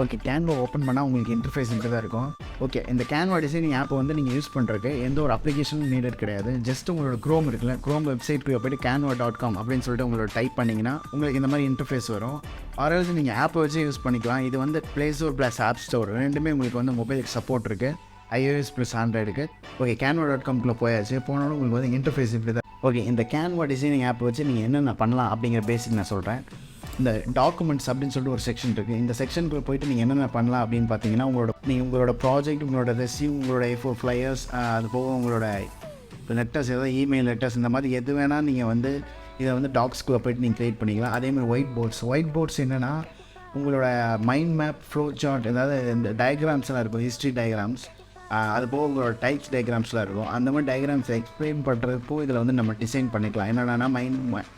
Okay, Canva open பண்ணால் உங்களுக்கு interface இப்படி தான் இருக்கும். ஓகே, இந்த கேன்வா டிசைனிங் ஆப்பை வந்து நீங்கள் யூஸ் பண்ணுறதுக்கு எந்த ஒரு அப்ளிகேஷனும் நீடட் கிடையாது. ஜஸ்ட் உங்களோட க்ரோம் இருக்குல்ல, க்ரோம் வெப்சைட்டுக்கு போய்ட்டு canva.com அப்படின்னு சொல்லிட்டு உங்களோட டைப் பண்ணிங்கன்னா உங்களுக்கு இந்த மாதிரி இன்டர்ஃபேஸ் வரும். ஆராய்ச்சி நீங்கள் ஆப்பை வச்சு யூஸ் பண்ணிக்கலாம். இது வந்து play store plus app store ரெண்டுமே உங்களுக்கு வந்து மொபைலுக்கு சப்போர்ட் இருக்குது, iOS ப்ளஸ் ஆண்ட்ராய்டுக்கு. ஓகே, canva.comக்குள்ளே போயாச்சு. போனாலும் உங்களுக்கு வந்து இன்டர்ஃபேஸ் இப்படி தான். ஓகே, இந்த கேன்வா டிசைனிங் ஆப்பை வச்சு நீங்கள் என்னென்ன பண்ணலாம் அப்படிங்கிற பேசிக் நான் சொல்கிறேன். இந்த டாக்குமெண்ட்ஸ் அப்படின்னு சொல்லிட்டு ஒரு செக்ஷன் இருக்குது. இந்த செக்ஷனுக்கு போய்ட்டு நீங்கள் என்னென்ன பண்ணலாம் அப்படின்னு பார்த்தீங்கன்னா, உங்களோட ப்ராஜெக்ட், உங்களோட ரெஸ்யூம், உங்களோட A4 ஃப்ளையர்ஸ், அது போக உங்களோட லெட்டர்ஸ், ஏதாவது இமெயில் லெட்டர்ஸ், இந்த மாதிரி எது வேணால் நீங்கள் வந்து இதை வந்து டாக்ஸ்குள்ளே போய்ட்டு நீங்கள் க்ரியேட் பண்ணிக்கலாம். அதேமாதிரி ஒயிட் போர்ட்ஸ் என்னென்னா உங்களோட மைண்ட் மேப், ஃப்ளோ சார்ட், ஏதாவது இந்த டயக்ராம்ஸ்லாம் இருக்கும், ஹிஸ்ட்ரி டயக்ராம்ஸ், அது போக உங்களோட டைப்ஸ் டயக்ராம்ஸ்லாம் இருக்கும். அந்த மாதிரி டயக்ராம்ஸ் எக்ஸ்பிளைன் பண்ணுறதுப்போ இதில் வந்து நம்ம டிசைன் பண்ணிக்கலாம்.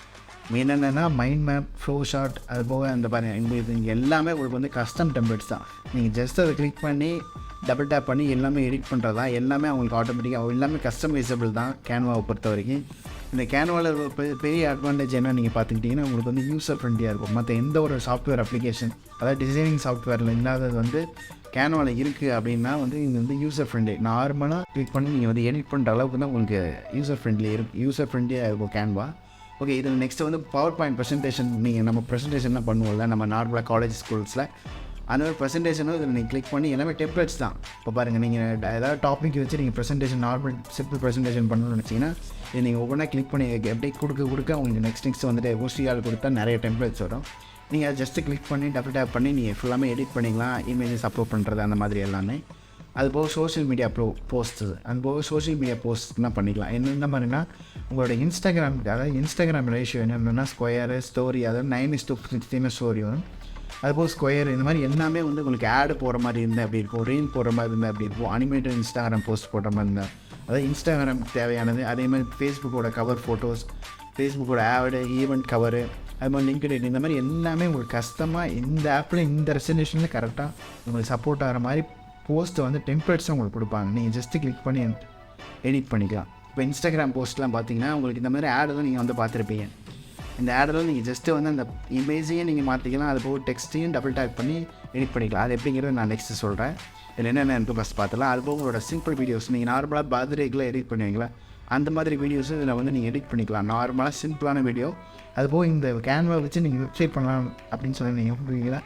என்னென்னா மைண்ட் மேப், ஃப்ளோ ஷார்ட், அது போக அந்த பாருங்கள், இது எல்லாமே உங்களுக்கு வந்து கஸ்டம் டெம்ப்ளேட்ஸ் தான். நீங்கள் ஜஸ்ட் அதை கிளிக் பண்ணி டபுள் டேப் பண்ணி எல்லாமே எடிட் பண்ணுறது தான். எல்லாமே அவங்களுக்கு ஆட்டோமேட்டிக்காக எல்லாமே கஸ்டமைசபிள் தான் கேன்வாவை பொறுத்த வரைக்கும். இந்த கேன்வாவில் பெரிய அட்வான்டேஜ் என்ன நீங்கள் பார்த்துக்கிட்டிங்கன்னா, உங்களுக்கு வந்து யூசர் ஃப்ரெண்ட்லியாக இருக்கும். மற்ற எந்த ஒரு சாஃப்ட்வேர் அப்ளிகேஷன், அதாவது டிசைனிங் சாஃப்ட்வேரில் இல்லாதது வந்து கேன்வாவில் இருக்குது அப்படின்னா வந்து இது வந்து யூசர் ஃப்ரெண்ட்லி. நார்மலாக கிளிக் பண்ணி நீங்கள் வந்து எடிட் பண்ணுற அளவுக்கு தான் உங்களுக்கு யூசர் ஃப்ரெண்ட்லியாக இருக்கும் கேன்வா. ஓகே, இதில் நெக்ஸ்ட்டு வந்து பவர் பாயிண்ட் ப்ரெசன்டேஷன். நீங்கள் நம்ம ப்ரெசன்டேஷன்லாம் பண்ணுவோம்ல நம்ம நார்மலாக காலேஜ் ஸ்கூல்ஸில், அந்த மாதிரி ப்ரெசன்டேஷனும் இதில் நீங்கள் கிளிக் பண்ணி எல்லாமே டெம்ப்ளேட்ஸ் தான். இப்போ பாருங்கள், நீங்கள் ஏதாவது டாபிக் வச்சு நீங்கள் ப்ரெசன்டேஷன் நார்மல் சிம்பிள் ப்ரெசன்டேஷன் பண்ணணும்னு நினச்சிங்கன்னா இது நீங்கள் ஒவ்வொன்றா கிளிக் பண்ணி எப்படி கொடுக்க உங்களுக்கு நெக்ஸ்ட் வந்துட்டு ஓசிஆல் கொடுத்தா நிறைய டெம்ப்ளேட்ஸ் வரும். நீங்கள் அதை ஜஸ்ட்டு கிளிக் பண்ணி டபுள் டேப் பண்ணி நீங்கள் ஃபுல்லாமே எடிட் பண்ணிக்கலாம், இமேஜஸ் அப்லோட் பண்ணுறது அந்த மாதிரி எல்லாமே. அதுபோக சோஷியல் மீடியா போஸ்ட்டு, அதுபோக சோஷியல் மீடியா போஸ்ட்லாம் பண்ணிக்கலாம். என்ன மாதிரினா உங்களோட இன்ஸ்டாகிராமுக்கு, அதாவது இன்ஸ்டாகிராம் ரேஷியோ என்னென்னா ஸ்கொயரு, ஸ்டோரி, அதாவது 9:16 ஸ்டோரி வரும். அதுபோக ஸ்கொயர், இந்த மாதிரி எல்லாமே வந்து உங்களுக்கு ஆடு போகிற மாதிரி இருந்தால் அப்படி இருக்கும், ரீல் போடுற மாதிரி இருந்தால் அப்படி இருக்கும், அனிமேட்டட் இன்ஸ்டாகிராம் போஸ்ட் போடுற மாதிரி இருந்தால், அதாவது இன்ஸ்டாகிராமுக்கு தேவையானது. அதேமாதிரி ஃபேஸ்புக்கோட கவர் ஃபோட்டோஸ், ஃபேஸ்புக்கோட ஆடு, ஈவெண்ட் கவரு, அது மாதிரி லிங்க்டின், இந்த மாதிரி எல்லாமே உங்களுக்கு கஷ்டமாக இந்த ஆப்பில் இந்த ரெசல்யூஷனில் கரெக்டாக உங்களுக்கு சப்போர்ட் ஆகிற மாதிரி போஸ்ட்டை வந்து டெம்ப்ளேட்ஸும் உங்களுக்கு கொடுப்பாங்க. நீங்கள் ஜஸ்ட்டு கிளிக் பண்ணி எடிட் பண்ணிக்கலாம். இப்போ இன்ஸ்டாகிராம் போஸ்ட்லாம் பார்த்தீங்கன்னா உங்களுக்கு இந்த மாதிரி ஆடு தான் நீங்கள் வந்து பார்த்துருப்பீங்க. இந்த ஆடில் நீங்கள் ஜஸ்ட்டு வந்து அந்த இமேஜையும் நீங்கள் மாற்றிக்கலாம், அது போக டெக்ஸ்ட்டையும் டபுள் டேப் பண்ணி எடிட் பண்ணிக்கலாம். அது எப்படிங்கிறது நான் நெக்ஸ்ட்டு சொல்கிறேன். இதில் என்னென்ன இருக்குது ஃபஸ்ட் பார்த்துலாம். அது போக உங்களோட சிம்பிள் வீடியோஸ், நீங்கள் நார்மலாக பர்த்டேக்கெலாம் எடிட் பண்ணுவீங்களா, அந்த மாதிரி வீடியோஸும் இதில் வந்து நீங்கள் எடிட் பண்ணிக்கலாம். நார்மலாக சிம்பிளான வீடியோ. அதுபோக இந்த கேன்வா வச்சு நீங்கள் வெப்சைட் பண்ணலாம் அப்படின்னு சொல்லி நீங்கள் புரியுங்களா.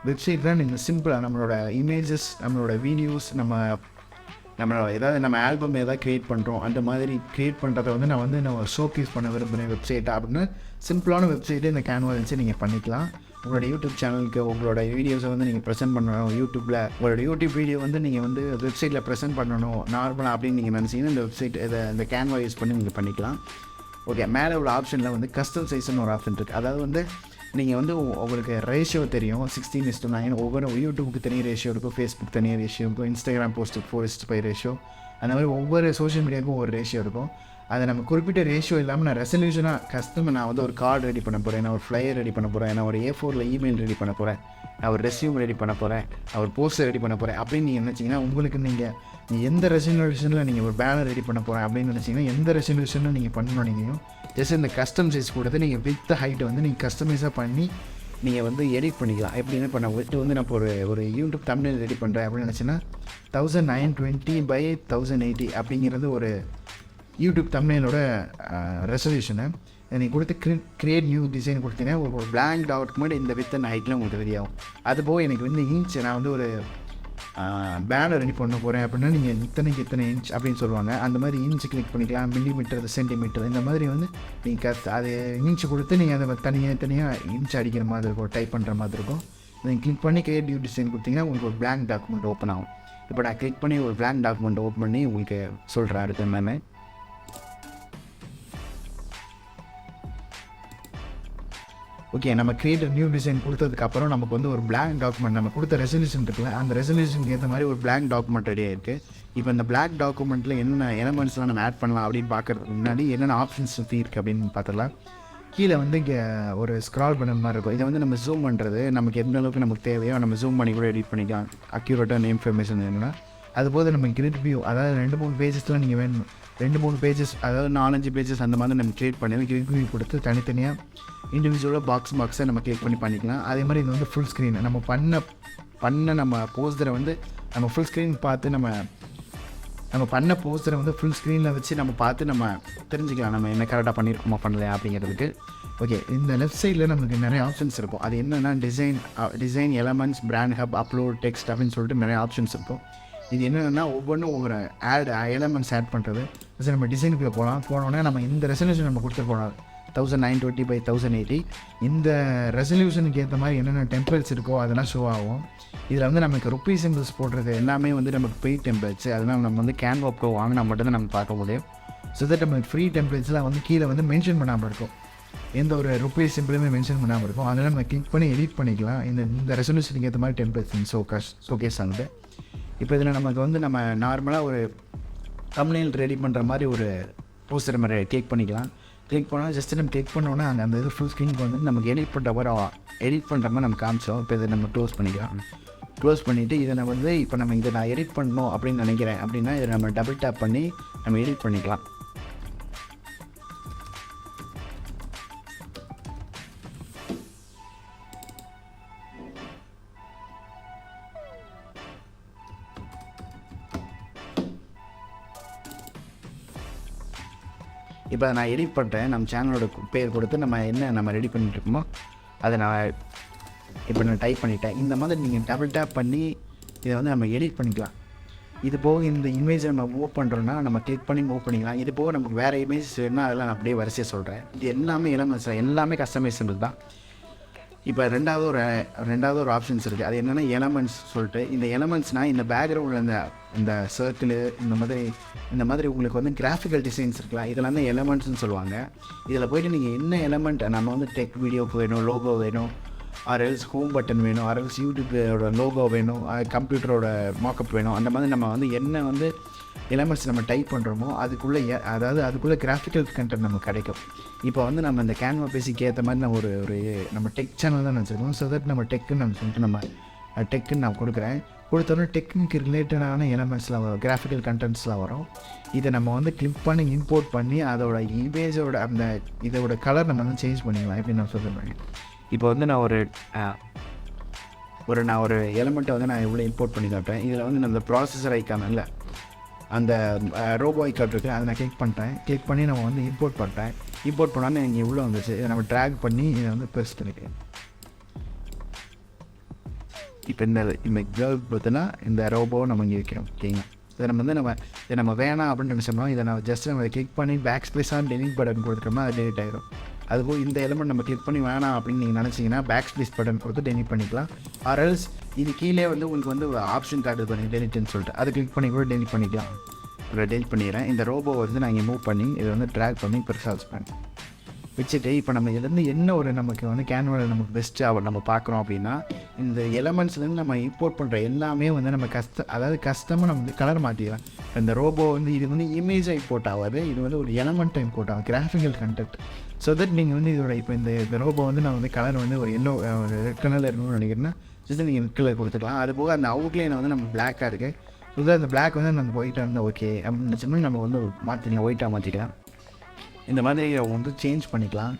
வெப்சைட் தான் நீங்கள் சிம்பிளாக நம்மளோட இமேஜஸ், நம்மளோட வீடியோஸ், நம்மளோட ஏதாவது நம்ம ஆல்பம் ஏதாவது க்ரியேட் பண்ணுறோம், அந்த மாதிரி க்ரியேட் பண்ணுறதை வந்து நான் ஷோகேஸ் பண்ண விரும்புகிறேன் வெப்சைட்டை அப்படின்னு சிம்பிளான வெப்சைட்டை இந்த கேன்வா வச்சு நீங்கள் பண்ணிக்கலாம். உங்களோட யூடியூப் சேனலுக்கு உங்களோட வீடியோஸை வந்து நீங்கள் ப்ரெசென்ட் பண்ணணும். யூடியூப்பில் உங்களோட யூடியூப் வீடியோ வந்து நீங்கள் வந்து வெப்சைட்டில் ப்ரெசென்ட் பண்ணணும் நார்மலாக அப்படின்னு நீங்கள் நினச்சிங்கன்னா இந்த வெப்சைட் இந்த கேன்வா யூஸ் பண்ணி நீங்கள் பண்ணிக்கலாம். ஓகே, மேலே உள்ள ஆப்ஷனில் வந்து கஸ்டம் சைஸ்ன்னு ஒரு ஆப்ஷன் இருக்குது. அதாவது வந்து நீங்கள் வந்து உங்களுக்கு ரேஷியோ தெரியும், 16:9. ஒவ்வொரு யூடியூபுக்கு தனியாக ரேஷியோ இருக்கும், ஃபேஸ்புக் தனியாக ரேஷியோ இருக்கும், இன்ஸ்டாகிராம் போஸ்ட்டுக்கு 4:5 ரேஷியோ, அந்த மாதிரி ஒவ்வொரு சோஷியல் மீடியாவுக்கும் ஒரு ரேஷியோ இருக்கும். அதை நம்ம குறிப்பிட்ட ரேஷியோ இல்லாமல் நான் ரெசல்யூஷனாக நான் வந்து ஒரு கார்டு ரெடி பண்ண போகிறேன், நான் ஒரு ஃப்ளையர் ரெடி பண்ண போகிறேன், நான் ஒரு A4 இமெயில் ரெடி பண்ண போகிறேன், நான் ஒரு ரெஸ்யூம் ரெடி பண்ண போகிறேன், நான் ஒரு போஸ்டர் ரெடி பண்ண போகிறேன் அப்படின்னு நீங்கள் நினச்சிங்கன்னா, உங்களுக்கு நீங்கள் எந்த ரெசல்யூஷனில் நீங்கள் ஒரு பேனர் ரெடி பண்ண போகிறேன் அப்படின்னு நினச்சிங்கன்னா, எந்த ரெசல்யூஷனில் நீங்கள் பண்ணணும், நீங்கள் ஜஸ்ட் இந்த கஸ்டம் சைஸ் கொடுத்து நீங்கள் வித் ஹைட்டை வந்து நீங்கள் கஸ்டமைஸாக பண்ணி நீங்கள் வந்து எடிட் பண்ணிக்கலாம். எப்படின்னு இப்போ நான் வந்து நான் ஒரு யூடியூப் தம்ப்நெயில் ரெடி பண்ணுறேன் அப்படின்னு நினச்சின்னா 1920x1080 அப்படிங்கிறது ஒரு யூடியூப் தம்ப்நெயிலோட ரெசல்யூஷனை நீங்கள் கொடுத்து கிரியேட் நியூ டிசைன் கொடுத்தீங்கன்னா ஒரு பிளாங்க் டாக்குமெண்ட் இந்த வித் அண்ட் ஹைட்டில் உங்களுக்கு தெரியும். அதுபோக எனக்கு வந்து இன்ச், நான் வந்து ஒரு பேனர் ரெடி பண்ண போகிறேன் அப்படின்னா நீங்கள் இத்தனை இன்ச் அப்படின்னு சொல்லுவாங்க. அந்த மாதிரி இன்ச்சு கிளிக் பண்ணிக்கலாம், மில்லிமீட்டர், சென்டிமீட்டர், இந்த மாதிரி வந்து நீங்கள் அது இன்ச்சு கொடுத்து நீங்கள் அதை தனியாக இன்ச் அடிக்கிற மாதிரி இருக்கும், டைப் பண்ணுற மாதிரி இருக்கும். நீங்கள் கிளிக் பண்ணி கிரியேட் நியூ டிசைன் கொடுத்தீங்கன்னா உங்களுக்கு ஒரு பிளாங்க் டாக்குமெண்ட் ஓப்பன் ஆகும். இப்போ நான் கிளிக் பண்ணி ஒரு பிளாங்க் டாக்குமெண்ட் ஓப்பன் பண்ணி உங்களுக்கு சொல்கிறேன் அடுத்த என்னென்னு. ஓகே, நம்ம கிரியேட் நியூ டிசைன் கொடுத்ததுக்கப்புறம் நமக்கு வந்து ஒரு பிளாங்க் டாக்குமெண்ட், நம்ம கொடுத்த ரெசல்யூஷன் இருக்குல்ல, அந்த ரெசல்யூஷனுக்கு ஏற்ற மாதிரி ஒரு பிளாங்க் டாக்குமெண்ட் ரெடியாக இருக்குது. இப்போ இந்த பிளாக் டாக்குமெண்ட்டில் என்னென்ன எலமெண்ட்ஸ்லாம் நம்ம ஆட் பண்ணலாம் அப்படின்னு பார்க்குறதுக்கு முன்னாடி என்னென்ன ஆப்ஷன்ஸ் சுற்றி இருக்குது அப்படின்னு பார்த்துக்கலாம். கீழே வந்து இங்கே ஒரு ஸ்க்ரால் பண்ண மாதிரி இருக்கும். இதை வந்து நம்ம ஜூம் பண்ணுறது, நமக்கு எந்த அளவுக்கு நமக்கு தேவையோ நம்ம ஜூம் பண்ணி கூட எடிட் பண்ணிக்கலாம். அக்யூரேட்டான இன்ஃபர்மேஷன் வேணும்னா அதுபோது நம்ம கிரிட் வியூ, அதாவது 2-3 பேஜஸ்லாம் நீங்கள் வேணும், 2-3 பேஜஸ், அதாவது 4-5 பேஜஸ் அந்த மாதிரி நம்ம க்ரியேட் பண்ணி கிரிட் வியூ கொடுத்து தனித்தனியாக இண்டிவிஜுவலாக பாக்ஸை நம்ம கிளிக் பண்ணிக்கலாம். அதே மாதிரி இது வந்து ஃபுல் ஸ்க்ரீன், நம்ம பண்ண பண்ண நம்ம போஸ்டரை வந்து நம்ம ஃபுல் ஸ்க்ரீன் பார்த்து நம்ம பண்ண போஸ்டரை வந்து ஃபுல் ஸ்க்ரீனில் வச்சு நம்ம பார்த்து நம்ம தெரிஞ்சுக்கலாம் நம்ம என்ன கரெக்டாக பண்ணியிருக்கோமா பண்ணலையா அப்படிங்கிறதுக்கு. ஓகே, இந்த லெஃப்ட் சைடில் நமக்கு நிறைய ஆப்ஷன்ஸ் இருக்கும். அது என்னென்னா design elements, brand hub, upload text அப்படின்னு சொல்லிட்டு நிறைய ஆப்ஷன்ஸ் இருக்கும். இது என்னென்னா ஒவ்வொன்றும் ஒவ்வொரு எலமெண்ட்ஸ் ஆட் பண்ணுறது. சரி, நம்ம டிசைனுக்குள்ளே போனோன்னா நம்ம இந்த ரெசல்யூஷன் நம்ம கொடுத்துட்டு போனோம் 1920x1080. இந்த ரெசல்யூஷனுக்கு ஏற்ற மாதிரி என்னென்ன டெம்ப்ளேட்ஸ் இருக்கோ அதெல்லாம் ஷோ ஆகும். இதில் வந்து நமக்கு ருப்பீ சிம்பிள்ஸ் போடுறது எல்லாமே வந்து நமக்கு பெய்ட் டெம்ப்ளேட்ஸ். அதனால் நம்ம வந்து கேன்வா ப்ரோ வாங்கினா மட்டும்தான் நம்ம பார்க்க முடியும். ஸோ தட் நமக்கு ஃப்ரீ டெம்ப்ளேட்ஸ்லாம் வந்து கீழே வந்து மென்ஷன் பண்ணாமல் இருக்கும். எந்த ஒரு ருப்பீ சிம்பிளுமே மென்ஷன் பண்ணாமல் இருக்கும். அதனால் நம்ம கிளிக் பண்ணி எடிட் பண்ணிக்கலாம். இந்த ரெசல்யூஷனுக்கு ஏற்ற மாதிரி டெம்ப்ளேட்ஸ் ஷோகேஸ் ஆகுது. இப்போ இதில் நமக்கு வந்து நம்ம நார்மலாக ஒரு தம்ப்நெயில் ரெடி பண்ணுற மாதிரி ஒரு போஸ்டர் நம்ம கிளிக் பண்ணிக்கலாம். கிளிக் பண்ணால் ஜஸ்ட்டு நம்ம கிளிக் பண்ணோன்னா அந்த இது ஃபுல் ஸ்க்ரீனுக்கு வந்து நமக்கு எடிட் பண்ணுற மாதிரி நம்ம காமிச்சோம். இப்போ இதை நம்ம க்ளோஸ் பண்ணிக்கலாம். க்ளோஸ் பண்ணிவிட்டு இதை நம்ம வந்து இப்போ நம்ம இதை நான் எடிட் பண்ணணும் அப்படின்னு நினைக்கிறேன் அப்படின்னா இதை நம்ம டபுள் டேப் பண்ணி நம்ம எடிட் பண்ணிக்கலாம். இப்போ நான் எடிட் பண்ணுறேன். நம்ம சேனலோட பேர் கொடுத்து நம்ம ரெடி பண்ணிட்டுருக்கோமோ அதை நான் டைப் பண்ணிட்டேன். இந்த மாதிரி நீங்கள் டபுள் டேப் பண்ணி இதை வந்து நம்ம எடிட் பண்ணிக்கலாம். இது போக இந்த இமேஜை நம்ம மூவ் பண்ணுறோன்னா நம்ம கிளிக் பண்ணி மூவ் பண்ணிக்கலாம். இது போக நமக்கு வேறு இமேஜஸ் வேணுன்னா அதெல்லாம் நான் அப்படியே வரிசையாக சொல்கிறேன். இது எல்லாமே கஸ்டமைசபிள் தான். இப்போ ரெண்டாவது ஒரு ஆப்ஷன்ஸ் இருக்குது. அது என்னென்னா எலமெண்ட்ஸ் சொல்லிட்டு. இந்த எலமெண்ட்ஸ்னால் இந்த பேக்ரவுண்டில் இந்த சர்க்கிள் இந்த மாதிரி உங்களுக்கு வந்து கிராஃபிக்கல் டிசைன்ஸ் இருக்கலாம். இதெல்லாம் தான் எலமெண்ட்ஸ்னு சொல்லுவாங்க. இதில் போய்ட்டு நீங்கள் என்ன எலமெண்ட் நம்ம வந்து டெக் வீடியோக்கு வேணும், லோகோ வேணும், ஆர்எல்ஸ் ஹோம் பட்டன் வேணும், ஆர்எல்ஸ் யூடியூபோட லோகோ வேணும், கம்ப்யூட்டரோட மார்க்அப் வேணும். அந்த மாதிரி நம்ம வந்து என்ன வந்து எலமெண்ட்ஸ் நம்ம டைப் பண்ணுறோமோ அதுக்குள்ளே கிராஃபிக்கல் கண்டென்ட் நமக்கு கிடைக்கும். இப்போ வந்து நம்ம இந்த கேன்வா பேசிக்கு ஏற்ற மாதிரி நம்ம நம்ம டெக் சேனல் தான் வச்சுருக்கோம். ஸோ தட் நம்ம டெக்குன்னு சொல்லிட்டு டெக்குன்னு நான் கொடுத்தோன்னே டெக்னிக்கு ரிலேட்டடான எலமெண்ட்ஸ்லாம் வரும், கிராஃபிக்கல் கண்டென்ட்ஸ்லாம் வரும். இதை நம்ம வந்து கிளிக் பண்ணி இம்போர்ட் பண்ணி அதோட இமேஜோட இதோட கலர் நம்ம வந்து சேஞ்ச் பண்ணிக்கலாம். எப்படி நான் சொல்கிறேன், இப்போ வந்து நான் ஒரு எலமெண்ட்டை வந்து நான் இவ்வளோ இம்போர்ட் பண்ணி காட்டுறேன். இதில் வந்து நான் இந்த ப்ராசஸர் ஐக்கான் இல்லை, அந்த ரோபோ ஐக்கான் இருக்குது, அதை நான் கிளிக் பண்ணி நம்ம வந்து இம்போர்ட் பண்ணுறேன். இம்போர்ட் பண்ணாலும் இங்கே இவ்வளோ வந்துச்சு. இதை நம்ம ட்ராக் பண்ணி இதை வந்து பெருசு பண்ணிக்கிறேன். இப்போ இந்த கேர்ள் பார்த்தீங்கன்னா இந்த ரோபோ நம்ம இங்கே வைக்கிறோம். ஓகேங்க, இதை நம்ம வேணாம் அப்படின்னு நினச்சோம்னா இதை நம்ம கிளிக் பண்ணி பேக் ஸ்பேஸாக டெலிட் பட்டன் கொடுத்துட்டோம்னா அது டெலிட் ஆகிடும். அதுபோல் இந்த எலமெண்ட் நம்ம கிளிக் பண்ணி வேணாம் அப்படின்னு நீங்கள் நினச்சிங்கன்னா பேக் ஸ்பேஸ் பட்டன் கொடுத்து டெலிட் பண்ணிக்கலாம். ஆர்எல்ஸ் இது கீழே வந்து உங்களுக்கு வந்து ஆப்ஷன் கார்டு பண்ணி டெலிட்னு சொல்லிட்டு அதை கிளிக் பண்ணி கூட டெலிட் பண்ணிக்கலாம். டெலிட் பண்ணிடுறேன். இந்த ரோபோ வந்து நான் இங்கே மூவ் பண்ணி இதை வந்து ட்ராக் பண்ணி பெருசாக வச்சுட்டு இப்போ நம்ம இதுலேருந்து என்ன நமக்கு வந்து கேன்வாவில் நமக்கு பெஸ்ட்டு நம்ம பார்க்குறோம் அப்படின்னா இந்த எலமெண்ட்ஸ்லேருந்து நம்ம இம்போர்ட் பண்ணுற எல்லாமே வந்து நம்ம கஸ்டமாக நம்ம வந்து கலர் மாற்றிக்கலாம். இந்த ரோபோ வந்து இது வந்து இமேஜாக இம்போர்ட் ஆகாது, இது வந்து ஒரு எலமெண்ட்டாக இம்போர்ட் ஆகும், கிராஃபிக்கல் கண்டென்ட். ஸோ தட் நீங்கள் வந்து இப்போ இந்த ரோபோ வந்து நான் வந்து கலர் வந்து ஒரு ஒரு ரெட் கலரில் இருக்கணும்னு நினைக்கிறேன்னா ஜஸ்ட் நீங்கள் ரெட் கலர் கொடுத்துக்கலாம். அது போக அந்த அவுட்லைனை வந்து நம்ம பிளாக்காக இருக்குது. ஸோ அந்த பிளாக் வந்து நம்ம ஒயிட்டாக இருந்தால் ஓகே அப்படின்னு நினச்சோம்னா நம்ம வந்து மாற்றிக்கலாம், ஒயிட்டாக மாற்றிக்கலாம். இந்த மாதிரி வந்து சேஞ்ச் பண்ணிக்கலாம்.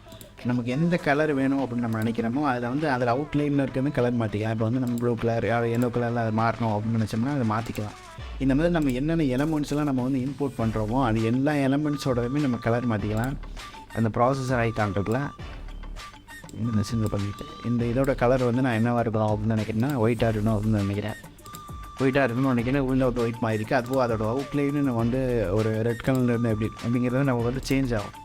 நமக்கு எந்த கலர் வேணும் அப்படின்னு நம்ம நினைக்கிறோமோ அதில் அவுட்லைனில் இருக்கிறது கலர் மாற்றிக்கலாம். இப்போ வந்து நம்ம ப்ளூ கலர் எல்லோ கலரில் அதை மாறணும் அப்படின்னு நினச்சோம்னா அதை மாற்றிக்கலாம். இந்த மாதிரி நம்ம என்னென்ன எலமெண்ட்ஸ்லாம் நம்ம வந்து இம்போர்ட் பண்ணுறோமோ அது எல்லா எலமெண்ட்ஸோடவே நம்ம கலர் மாற்றிக்கலாம். அந்த ப்ராசஸர் ஐக்கான் இருக்குல்ல, இந்த சிங்கிள் பண்ணிவிட்டு இந்த இதோட கலர் வந்து நான் என்னவாக இருக்கணும் அப்படின்னு நினைக்கிறேன்னா ஒயிட்டாக இருக்கணும் அப்படின்னு நினைக்கிறேன். ஒயிட்டாக இருக்கணும்னு நினைக்கிறேன். உள்ள ஒரு ஒயிட் மாதிரி இருக்குது. அதுவும் அதோட அவுட்லைன்னு நம்ம வந்து ஒரு ரெட் கலரில் இருந்து அப்படிங்கிறது நம்ம வந்து சேஞ்ச் ஆகும்.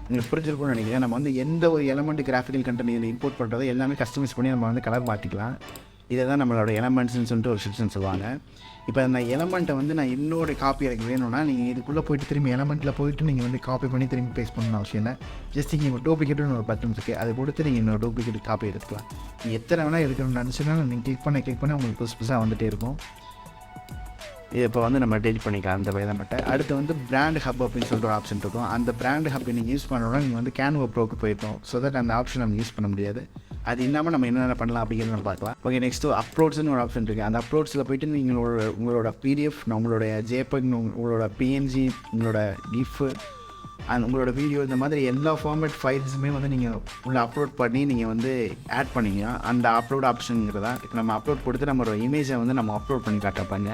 நீங்கள் புரிஞ்சிருக்கும்னு நினைக்கிறேன். நம்ம வந்து எந்த ஒரு எலமெண்ட் கிராஃபிக்கல் கண்டென்ட் இதில் இம்போர்ட் பண்ணுறதோ எல்லாமே கஸ்டமைஸ் பண்ணி நம்ம வந்து கலர் மாற்றிக்கலாம். இதை தான் நம்மளோட எலமெண்ட்ஸ்னு சொல்லிட்டு ஒரு செக்ஷன் சொல்லுவாங்க. இப்போ அந்த எலமெண்ட்டை வந்து நான் இன்னொரு காப்பி எனக்கு வேணும்னா நீங்கள் இதுக்குள்ளே போய்ட்டு திரும்பி எலமெண்ட்டில் போய்ட்டு நீங்கள் வந்து காப்பி பண்ணி திரும்பி பேஸ்ட் பண்ணணும் அவசியம் இல்லை. ஜஸ்ட் நீங்கள் டூப்ளிகேட்டுன்னு ஒரு பட்டன் இருக்குது, அதை கொடுத்து நீங்கள் இன்னொரு டூப்ளிகேட் காப்பி எடுத்துக்கலாம். நீங்கள் எத்தனை வேணால் எடுக்கணும்னு நினச்சினா நீங்கள் கிளிக் பண்ண உங்களுக்கு புதுசாக வந்துகிட்டே இருக்கும். இது இப்போ வந்து நம்ம டெலிட் பண்ணிக்கலாம் அந்த எலமெண்ட்டை. அடுத்து வந்து பிராண்ட் ஹப் அப்படின்னு சொல்லிட்டு ஒரு ஆப்ஷன் இருக்கும். அந்த பிராண்ட் ஹப் நீங்கள் யூஸ் பண்ணோன்னா நீங்கள் வந்து கேன்வா ப்ரோக்கு போயிருக்கோம். ஸோ தட் அந்த ஆப்ஷன் நம்ம யூஸ் பண்ண முடியாது. அது இல்லாமல் நம்ம என்னென்ன பண்ணலாம் அப்படிங்கிறத நம்ம பார்க்கலாம். ஓகே, நெக்ஸ்ட்டு அப்லோட்ஸ்னு ஒரு ஆப்ஷன் இருக்குது. அந்த அப்லோட்ஸில் போய்ட்டு நீங்கள் உங்களோட பிடிஎஃப், உங்களுடைய ஜேபெக், உங்களோட பிஎன்ஜி, உங்களோட கிஃப், உங்களோட வீடியோ இந்த மாதிரி எல்லா ஃபார்மேட் ஃபைல்ஸுமே வந்து நீங்கள் உள்ள அப்லோட் பண்ணி நீங்கள் வந்து ஆட் பண்ணிங்கன்னா அந்த அப்லோட் ஆப்ஷனுங்கிறதா இப்போ நம்ம அப்லோட் கொடுத்து நம்ம ஒரு இமேஜை வந்து நம்ம அப்லோட் பண்ணி காட்டப்பாங்க.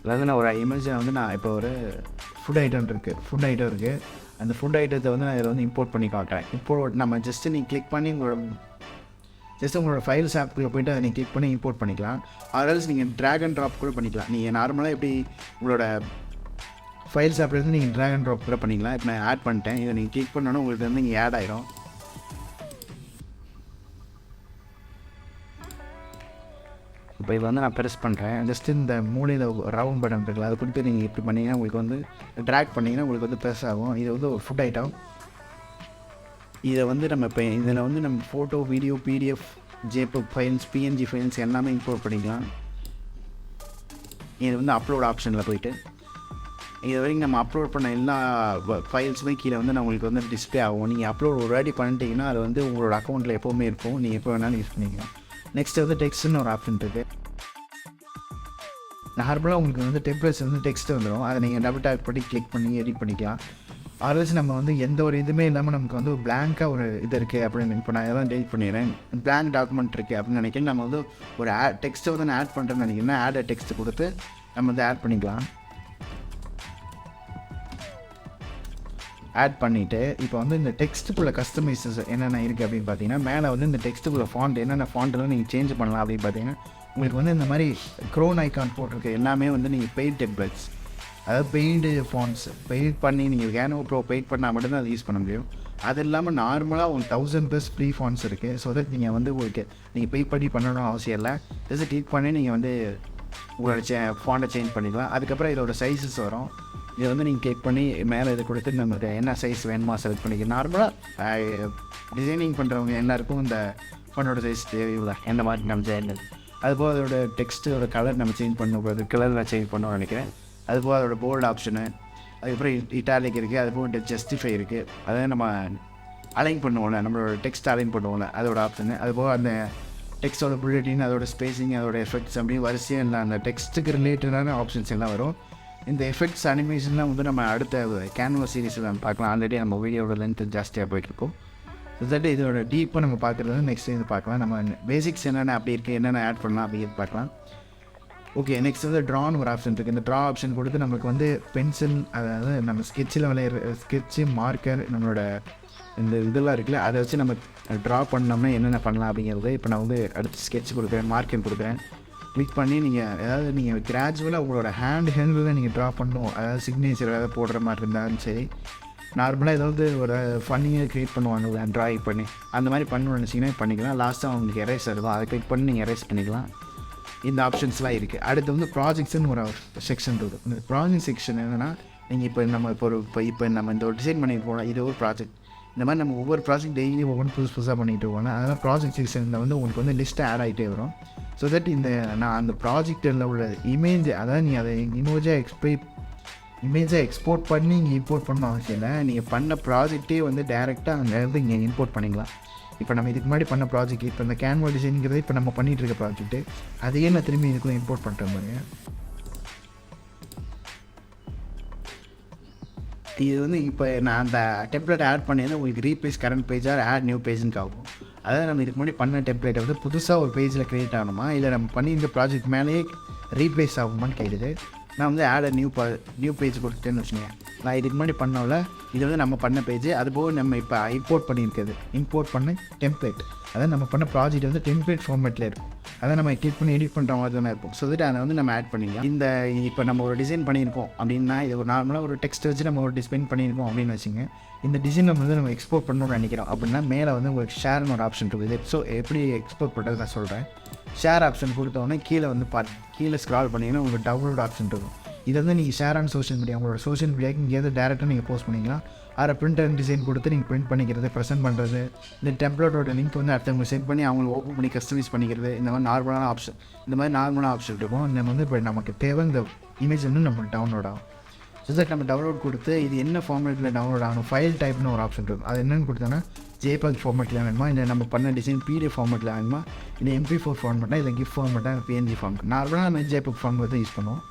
அதாவது நான் ஒரு இமேஜை வந்து நான் இப்போ ஒரு ஃபுட் ஐட்டம் இருக்குது. அந்த ஃபுட் ஐட்டத்தை வந்து நான் இதில் வந்து இம்போர்ட் பண்ணி காட்டுறேன். இப்போது நம்ம ஜஸ்ட்டு நீங்கள் கிளிக் பண்ணி உங்களோட ஃபைல்ஸ் ஆப்புக்குள்ளே போய்ட்டு அதை நீங்கள் கிளிக் பண்ணி இம்போர்ட் பண்ணிக்கலாம். அதர்ஸ் நீங்கள் ட்ராக் அண்ட் ட்ராப் கூட பண்ணிக்கலாம். நீங்கள் நார்மலாக எப்படி உங்களோட ஃபைல்ஸ் ஆப்லேருந்து நீங்கள் ட்ராக் அண்ட் ட்ராப் கூட பண்ணிக்கலாம். இப்போ நான் ஆட் பண்ணிட்டேன். இதை நீங்கள் கிளிக் பண்ணோன்னா உங்களுக்கு வந்து இங்கே ஆட் ஆகிடும். இப்போ இது வந்து நான் ப்ரெஸ் பண்ணுறேன். ஜஸ்ட்டு இந்த மூலையில் ரவுண்ட் பட்டன் இருக்குல்ல, அதை கொடுத்து நீங்கள் இப்படி பண்ணிங்கன்னா உங்களுக்கு வந்து ட்ராக் பண்ணிங்கன்னா உங்களுக்கு வந்து ப்ரெஸ் ஆகும். இது வந்து ஒரு ஃபுட் ஐட்டம். இதை வந்து நம்ம இப்போ இதில் வந்து நம்ம photo, video, PDF, JPEG files, PNG files எல்லாமே இம்போர்ட் பண்ணிக்கலாம். இது வந்து அப்லோட் ஆப்ஷனில் போய்ட்டு இது வரைக்கும் நம்ம அப்லோட் பண்ண எல்லா ஃபைல்ஸுமே கீழே வந்து உங்களுக்கு வந்து டிஸ்பிளே ஆகும். நீங்கள் அப்லோட் ஒரு வாட்டி பண்ணிட்டீங்கன்னா அது வந்து உங்களோட அக்கௌண்ட்டில் எப்போவுமே இருக்கும். நீங்கள் எப்போ வேணாலும் யூஸ் பண்ணிக்கலாம். நெக்ஸ்ட் வந்து டெக்ஸ்ட்னு ஒரு ஆப்ஷன் இருக்குது. நார்மலாக உங்களுக்கு வந்து டெம்ப்ளேட்ஸ் வந்து டெக்ஸ்ட் வந்துடும். அதை நீங்கள் டபுள் டேப் பண்ணி கிளிக் பண்ணி எடிட் பண்ணிக்கலாம். அதர்ஸ் நம்ம வந்து எந்த ஒரு இதுவுமே இல்லாமல் நமக்கு வந்து பிளாங்காக ஒரு இது இருக்குது அப்படின்னு இப்போ நான் எதாவது டெலிட் பண்ணிடுறேன். பிளாங்க் டாக்குமெண்ட் இருக்குது அப்படின்னு நினைக்கிறேன். நம்ம வந்து ஒரு டெக்ஸ்ட்டை வந்து நான் ஆட் பண்ணுறேன்னு நினைக்கிறேன்னா ஆட் டெக்ஸ்ட்டு கொடுத்து நம்ம வந்து ஆட் பண்ணிக்கலாம். ஆட் பண்ணிவிட்டு இப்போ வந்து இந்த டெக்ஸ்ட்டுக்குள்ளே கஸ்டமைசஸ் என்னென்ன இருக்குது அப்படின்னு பார்த்தீங்கன்னா மேலே வந்து இந்த டெக்ஸ்ட்டுக்குள்ளே ஃபாண்ட் என்னென்ன ஃபாண்ட்டெல்லாம் நீங்கள் சேஞ்ச் பண்ணலாம் அப்படின்னு பார்த்தீங்கன்னா உங்களுக்கு வந்து இந்த மாதிரி க்ரோன் ஐக்கான் போட்டிருக்கு எல்லாமே வந்து நீங்கள் பெய்ட் டெம்ப்ளேட்ஸ், அதாவது பெய்டு ஃபாண்ட்ஸ் பெய்ட் பண்ணி நீங்கள் கேனோ ப்ரோ பெய்ட் பண்ணால் மட்டும்தான் அதை யூஸ் பண்ண முடியும். அது இல்லாமல் நார்மலாக ஒரு 1000+ ஃப்ரீ ஃபாண்ட்ஸ் இருக்குது. ஸோ தட் நீங்கள் வந்து உங்களுக்கு நீங்கள் பெய் பண்ணி பண்ணணும் அவசியம் இல்லை. ஜஸ்ட் கிளிக் பண்ணி நீங்கள் வந்து உங்களோட ஃபாண்ட்டை சேஞ்ச் பண்ணிக்கலாம். அதுக்கப்புறம் இதோட சைஸஸ் வரும். இதை வந்து நீங்கள் கிளிக் பண்ணி மேலே இதை கொடுத்து நமக்கு என்ன சைஸ் வேணுமா செலக்ட் பண்ணிக்கலாம். நார்மலாக டிசைனிங் பண்ணுறவங்க எல்லாருக்கும் இந்த ஃபோனோட சைஸ் தேவையில்லை. எந்த மாதிரி நம்ம சேனல் அதுபோல் அதோட டெக்ஸ்ட்டோட கலர் நம்ம சேஞ்ச் பண்ணும்போது கலரில் சேஞ்ச் பண்ணணும்னு நினைக்கிறேன். அதுபோல் அதோட போல்டு ஆப்ஷனு, அதுக்கப்புறம் இட்டாலிக் இருக்குது, அதுபோல் ஜஸ்டிஃபை இருக்குது. அதை நம்ம அலைன் பண்ணுவோம்ல, நம்மளோட டெக்ஸ்ட் அலைன் பண்ணுவோம்ல அதோட ஆப்ஷனு. அதுபோல் அந்த டெக்ஸ்ட்டோட புல்லட்டின், அதோட ஸ்பேசிங், அதோட எஃபெக்ட்ஸ் அப்படி வரிசையாக இல்லை அந்த டெக்ஸ்ட்டுக்கு ரிலேட்டடான ஆப்ஷன்ஸ் எல்லாம் வரும். இந்த எஃபெக்ட்ஸ் அனிமேஷன்லாம் வந்து நம்ம அடுத்த கேன்வா சீரிஸில் நம்ம பார்க்கலாம். ஆல்ரெடி நம்ம வீடியோட லென்த் ஜாஸ்தியாக போயிட்டுருக்கோம். ரிசல்ட்டு இதோட டீப்பாக நம்ம பார்க்குறது நெக்ஸ்ட் இது பார்க்கலாம். நம்ம பேசிக்ஸ் என்னென்ன அப்படி இருக்குது, என்னென்ன ஆட் பண்ணலாம் அப்படிங்கிறது பார்க்கலாம். ஓகே, நெக்ஸ்ட் வந்து ட்ரான்னு ஒரு ஆப்ஷன் இருக்குது. இந்த ட்ரா ஆப்ஷன் கொடுத்து நமக்கு வந்து பென்சில், அதாவது நம்ம ஸ்கெட்சில் விளையாடுற ஸ்கெட்சு, மார்க்கர், நம்மளோட இந்த இதெல்லாம் இருக்குல்ல அதை வச்சு நம்ம ட்ரா பண்ணோம்னா என்னென்ன பண்ணலாம் அப்படிங்கிறது. இப்போ நான் வந்து அடுத்து ஸ்கெட்ச் கொடுக்குறேன், மார்க்கர் கொடுக்குறேன். கிளிக் பண்ணி நீங்கள் அதாவது நீங்கள் கிராஜுவலாக உங்களோட ஹேண்டில் நீங்கள் ட்ரா பண்ணணும். அதாவது சிக்னேச்சர் ஏதாவது போடுற மாதிரி இருந்தாலும் சரி, நார்மலாக ஏதாவது ஒரு ஃபன்னிங்காக க்ரியேட் பண்ணுவாங்க ட்ராயிங் பண்ணி, அந்த மாதிரி பண்ணணும்னு நினச்சிங்கன்னா பண்ணிக்கலாம். லாஸ்ட்டாக உங்களுக்கு எரேஸ் இருக்கும், அதை கிளிக் பண்ணி நீங்கள் எரேஸ் பண்ணிக்கலாம். இந்த ஆப்ஷன்ஸ்லாம் இருக்குது. அடுத்து வந்து ப்ராஜெக்ட்ஸ்னு ஒரு செக்ஷன் இருக்குது. இந்த ப்ராஜெக்ட் செக்ஷன் என்னென்னா நீங்கள் இப்போ நம்ம இப்போ நம்ம இந்த ஒரு டிசைன் பண்ணிட்டு போகலாம். இது ஒரு ப்ராஜெக்ட். இந்த மாதிரி நம்ம ஒவ்வொரு ப்ராஜெக்ட் டெய்லி ஒவ்வொரு புதுசாக பண்ணிகிட்டு இருக்கோம். அதனால் ப்ராஜெக்ட் செக்ஷனில் வந்து உங்களுக்கு வந்து லிஸ்ட்டு ஆட் ஆகிட்டே வரும். ஸோ தட் இந்த நான் அந்த ப்ராஜெக்டில் உள்ள இமேஜ், அதாவது நீங்கள் அதை இமேஜை எக்ஸ்போர்ட் பண்ணி இங்கே இம்போர்ட் பண்ண அவசியம் இல்லை. நீங்கள் பண்ண ப்ராஜெக்டே வந்து டேரெக்டாக அங்கேருந்து இங்கே இம்போர்ட் பண்ணிக்கலாம். இப்போ நம்ம இதுக்கு முன்னாடி பண்ண ப்ராஜெக்ட், இப்போ இந்த கேன்வா டிசைனுங்கிறது இப்போ நம்ம பண்ணிகிட்டு இருக்க ப்ராஜெக்ட்டு, அதையே நான் திரும்பி இதுக்குள்ளே இம்போர்ட் பண்ணுற மாதிரி. இது வந்து இப்போ நான் அந்த டெம்ப்ளேட் ஆட் பண்ணியிருந்தேன் உங்களுக்கு replace current page or add new பேஜுன்னு ஆகும். அதாவது நம்ம இதுக்கு முன்னாடி பண்ண டெம்ப்ளேட்டை வந்து புதுசாக ஒரு பேஜில் க்ரியேட் ஆகணுமா, இல்லை நம்ம பண்ணியிருந்த ப்ராஜெக்ட் மேலேயே ரீப்ளேஸ் ஆகுமான்னு கேட்குது. நான் வந்து ஆட் நியூ பேஜ் கொடுத்துட்டேன்னு வச்சுக்கோங்க. நான் இதுக்கு முன்னாடி பண்ணோம்ல, இது வந்து நம்ம பண்ண பேஜ். அதுபோக நம்ம இப்போ இம்போர்ட் பண்ண டெம்ப்ளேட், அதாவது நம்ம பண்ண ப்ராஜெக்ட் வந்து டெம்ப்ளேட் ஃபார்மேட்டில் இருக்கும். அதை நம்ம கிளிக் பண்ணி எடிட் பண்ணுற மாதிரி தானே இருக்கும். ஸோ தட் அதை வந்து நம்ம ஆட் பண்ணிக்கலாம். இந்த இப்போ நம்ம ஒரு டிசைன் பண்ணியிருக்கோம் அப்படின்னா, இது ஒரு நார்மலாக ஒரு டெக்ஸ்ட் வச்சு நம்ம ஒரு டிசைன் பண்ணியிருக்கோம் அப்படின்னு வச்சுங்க. இந்த டிசைன் நம்ம வந்து நம்ம எக்ஸ்போர்ட் பண்ணணும்னு நினைக்கிறோம் அப்படின்னா மேலே வந்து உங்களுக்கு ஷேர்னு ஒரு ஆப்ஷன் இருக்குது. ஸோ எப்படி எக்ஸ்போர்ட் பண்ணுறது நான் சொல்கிறேன். ஷேர் ஆப்ஷன் கொடுத்தோடனே கீழே வந்து கீழே ஸ்க்ரால் பண்ணிங்கன்னா உங்களுக்கு டவுன்லோட் ஆப்ஷன் இருக்கும். இதை வந்து நீங்கள் ஷேர் ஆன் சோஷியல் மீடியா, உங்களோட சோஷியல் மீடியாவுக்கு இங்கேருந்து டேரெக்டாக நீங்கள் போஸ்ட் பண்ணிக்கலாம். அதை பிரிண்ட் அண்ட் டிசைன் கொடுத்து நீங்கள் பிரிண்ட் பண்ணிக்கிறது, ப்ரெசென்ட் பண்ணுறது, இந்த டெம்ப்ளேட்டோட லிங்க் வந்து அடுத்தவங்க சென்ட் பண்ணி அவங்களை ஓப்பன் பண்ணி கஸ்டமைஸ் பண்ணிக்கிறது, இந்த மாதிரி நார்மலான ஆப்ஷன் இருக்கும். நம்ம வந்து இப்போ நமக்கு தேவை இந்த இமேஜ் வந்து நமக்கு டவுன்லோட் ஆகும். ஸோ தட் நம்ம டவுன்லோட் கொடுத்து இது என்ன ஃபார்மேட்டில் டவுன்லோட் ஆகணும், ஃபைல் டைப்னு ஒரு ஆப்ஷன் இருக்கும். அது என்னென்னு கொடுத்தோன்னா ஜேபிஇஜி ஃபார்மேட்டில் வேணுமா, இல்லை நம்ம பண்ண டிசைன் பிடிஎஃப் ஃபார்மேட்டில் வேணுமா, இல்லை MP4 ஃபார்மேட்டாக, இல்லை GIF ஃபார்மேட்டாக, PNG ஃபார்மேட். நார்மலாக நம்ம ஜேபிஇஜி ஃபார்மேட் தான் யூஸ் பண்ணுவோம்.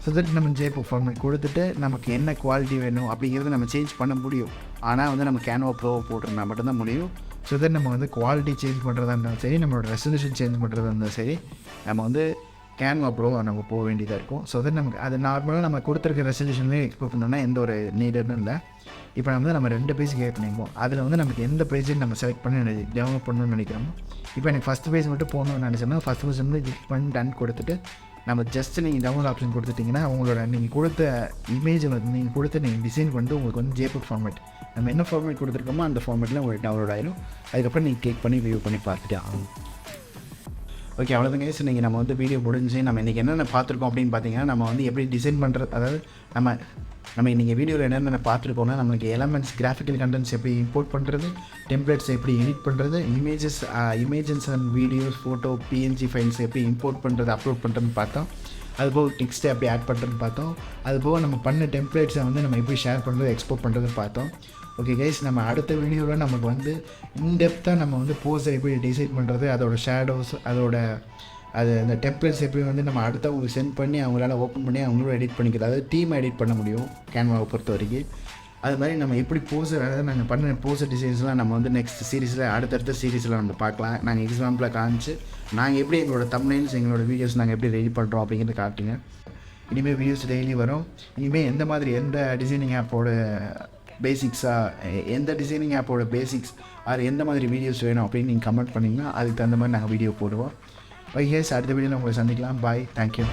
ஸோ தட் நம்ம ஜேபிக் ஃபார்மேட் கொடுத்துட்டு நமக்கு என்ன குவாலிட்டி வேணும் அப்படிங்கிறத நம்ம சேஞ்ச் பண்ண முடியும். ஆனால் வந்து நம்ம கேன்வா ப்ரோவை போட்டிருந்தா மட்டும்தான் முடியும். ஸோ தட் நம்ம வந்து குவாலிட்டி சேஞ்ச் பண்ணுறதா இருந்தாலும் சரி, நம்மளோட ரெசல்யூஷன் சேஞ்ச் பண்ணுறதா இருந்தாலும் சரி, நம்ம வந்து கேன்வா ப்ரோவை நம்ம போக வேண்டியதாக இருக்கும். ஸோ தட் நமக்கு அது நார்மலாக நம்ம கொடுத்துருக்க ரெசல்யூஷன்லேயே எக்ஸ்போர்ட் பண்ணோன்னா எந்த ஒரு நீடடும் இல்லை. இப்போ நம்ம 2 பேஜ் கிரியேட் பண்ணிக்குவோம். அதில் வந்து நமக்கு எந்த பேஜையும் நம்ம செலக்ட் பண்ணி டெவலப் பண்ணணும்னு நினைக்கிறோமோ, இப்போ எனக்கு ஃபஸ்ட் பேஜ் மட்டும் போகணும்னு நினச்சோம்னா ஃபஸ்ட் பேஜ் வந்து கிளிக் பண்ணி டன் கொடுத்துட்டு நம்ம ஜஸ்ட் நீங்கள் டவுன்லோட் ஆப்ஷன் கொடுத்துட்டிங்கன்னா உங்களோட நீங்கள் கொடுத்த இமேஜை வந்து நீங்கள் கொடுத்து நீங்கள் டிசைன் பண்ணிட்டு உங்களுக்கு வந்து ஜேபிக் ஃபார்மேட் நம்ம என்ன ஃபார்மேட் கொடுத்துருக்கோமோ அந்த ஃபார்மேட்டில் உங்களுக்கு டவுன்லோட் ஆகிடும். அதுக்கப்புறம் நீங்கள் கிளிக் பண்ணி வியூ பண்ணி பார்த்துட்டு ஆகும். ஓகே, அவ்வளோதாங்க. ஸோ நீங்கள் நம்ம வந்து வீடியோ முடிஞ்சு நம்ம இன்றைக்கி என்னென்ன பார்த்துருக்கோம் அப்படின்னு பார்த்தீங்கன்னா, நம்ம வந்து எப்படி டிசைன் பண்ணுறது, அதாவது நம்ம இன்றைக்கி வீடியோவில் என்னென்ன பார்த்துருக்கோம்னா, நமக்கு எலமெண்ட்ஸ் கிராஃபிக்கல் கண்டென்ட்ஸ் எப்படி இம்போர்ட் பண்ணுறது, டெம்ப்ளேட்ஸ் எப்படி எடிட் பண்ணுறது, images and videos, photo, PNG files எப்படி இம்போர்ட் பண்ணுறது, அப்லோட் பண்ணுறதுன்னு பார்த்தோம். அதுபோக டெக்ஸ்ட்டை எப்படி ஆட் பண்ணுறதுன்னு பார்த்தோம். அதுபோக நம்ம பண்ண டெம்ப்ளேட்ஸை வந்து நம்ம எப்படி ஷேர் பண்ணுறது, எக்ஸ்போர்ட் பண்ணுறதுன்னு பார்த்தோம். ஓகே கைஸ், நம்ம அடுத்த வீடியோவில் நமக்கு வந்து இன்டெப்த்தாக நம்ம வந்து போஸ்டை எப்படி டிசைன் பண்ணுறது, அதோட ஷேடோஸ், அந்த டெம்ப்ளேட்ஸ் எப்படி வந்து நம்ம அடுத்தவங்களுக்கு சென்ட் பண்ணி அவங்களால ஓப்பன் பண்ணி அவங்களும் எடிட் பண்ணிக்கிறது, அதாவது டீம் எடிட் பண்ண முடியும் கேன்வாவை பொறுத்த வரைக்கும். அது மாதிரி நம்ம எப்படி போஸ்டர், அதாவது நாங்கள் பண்ண போஸ்டர் டிசைன்ஸ்லாம் நம்ம வந்து நெக்ஸ்ட் சீரீஸில் அடுத்தடுத்த சீரீஸில் நம்ம பார்க்கலாம். நாங்கள் எக்ஸாம்பிளாக காமிச்சு நாங்கள் எப்படி எங்களோட தம்ப்நெயில்ஸ் எங்களோட வீடியோஸ் நாங்கள் எப்படி ரெடி பண்ணுறோம் அப்படிங்கிறது காட்டுங்க. இனிமேல் வீடியோஸ் டெய்லி வரும். இனிமேல் எந்த மாதிரி எந்த டிசைனிங் ஆப்போட பேசிக்ஸாக, எந்த டிசைனிங் ஆப்போட பேசிக்ஸ் அது எந்த மாதிரி வீடியோஸ் வேணும் அப்படின்னு நீங்கள் கமெண்ட் பண்ணிங்கன்னா அதுக்கு தகுந்த மாதிரி நாங்கள் வீடியோ போடுவோம். ஓகே, அடுத்த வீடியோவில் உங்களை சந்திக்கலாம். பாய், தேங்க்யூ.